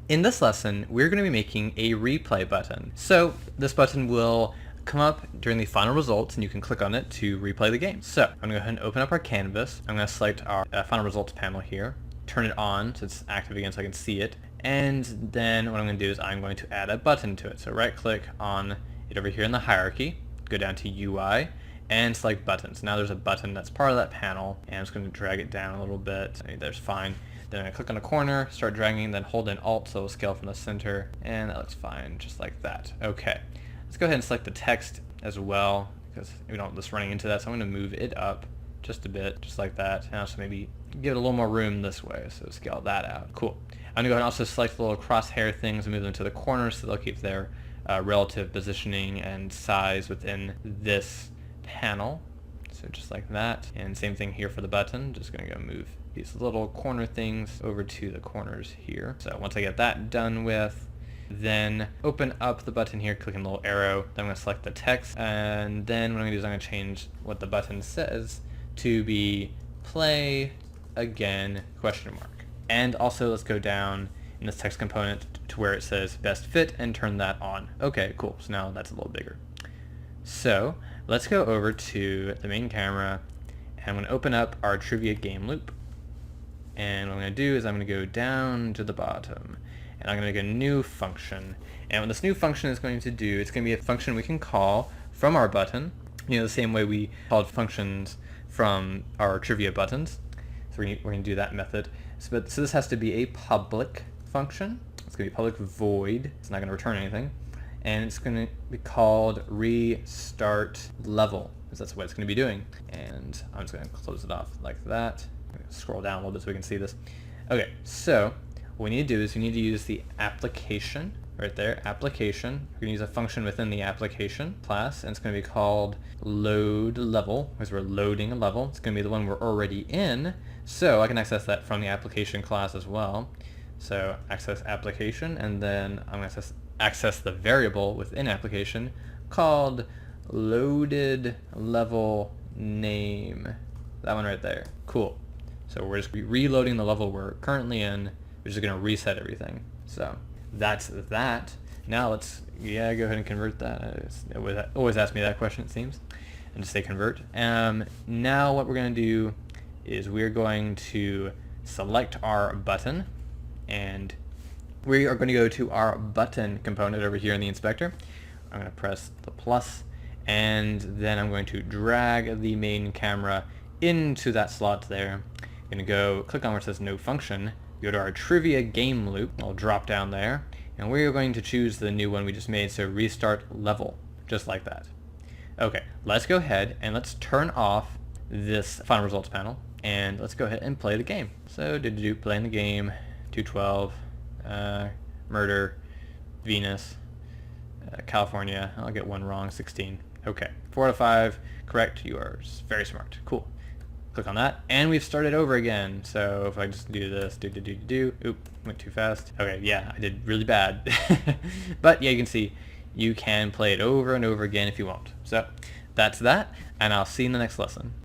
In this lesson, we're going to be making a replay button. So this button will come up during the final results and you can click on it to replay the game. So I'm going to go ahead and open up our canvas. I'm going to select our final results panel here, turn it on so it's active again so I can see it. And then what I'm going to do is I'm going to add a button to it. So right click on it over here in the hierarchy, go down to UI, and select buttons. Now there's a button that's part of that panel, and I'm just going to drag it down a little bit. There's fine. Then I'm going to click on the corner, start dragging, then hold in Alt so it'll scale from the center, and that looks fine, just like that. Okay, let's go ahead and select the text as well, because we don't want this running into that, so I'm going to move it up just a bit, just like that, and also maybe give it a little more room this way, so scale that out. Cool. I'm going to go ahead and also select the little crosshair things and move them to the corners so they'll keep their relative positioning and size within this panel. So just like that, and same thing here for the button. Just going to go move these little corner things over to the corners here. So once I get that done with, then open up the button here, clicking the little arrow, then I'm going to select the text, and then what I'm going to do is I'm going to change what the button says to be play again ? And also let's go down in this text component to where it says best fit and turn that on. Okay, cool, so now that's a little bigger. So let's go over to the main camera, and I'm going to open up our trivia game loop. And what I'm going to do is I'm going to go down to the bottom, and I'm going to make a new function. And what this new function is going to do, it's going to be a function we can call from our button, the same way we called functions from our trivia buttons. So we're going to do that method. So this has to be a public function. It's going to be public void. It's not going to return anything. And it's going to be called restart level, because that's what it's going to be doing. And I'm just going to close it off like that. Scroll down a little bit so we can see this. Okay, so what we need to do is we need to use the application right there, application. We're going to use a function within the application class, and it's going to be called load level, because we're loading a level. It's going to be the one we're already in, so I can access that from the application class as well. So access application, and then I'm going to access the variable within application called loaded level name. That one right there. Cool. So we're just reloading the level we're currently in. We're just going to reset everything. So that's that. Now let's go ahead and convert that. It always ask me that question, it seems. And just say convert. Now what we're going to do is we're going to select our button, and we are going to go to our button component over here in the inspector. I'm going to press the plus, and then I'm going to drag the main camera into that slot there. I'm going to go click on where it says no function, go to our trivia game loop. I'll drop down there, and we're going to choose the new one we just made, so restart level, just like that. Okay, let's go ahead and let's turn off this final results panel, and let's go ahead and play the game. So playing the game, 212, murder, Venus, California. I'll get one wrong, 16. Okay, 4 out of 5, correct. You are very smart. Cool. Click on that, and we've started over again. So if I just do this, oop, went too fast. Okay, yeah, I did really bad. But yeah, you can see you can play it over and over again if you want. So that's that, and I'll see you in the next lesson.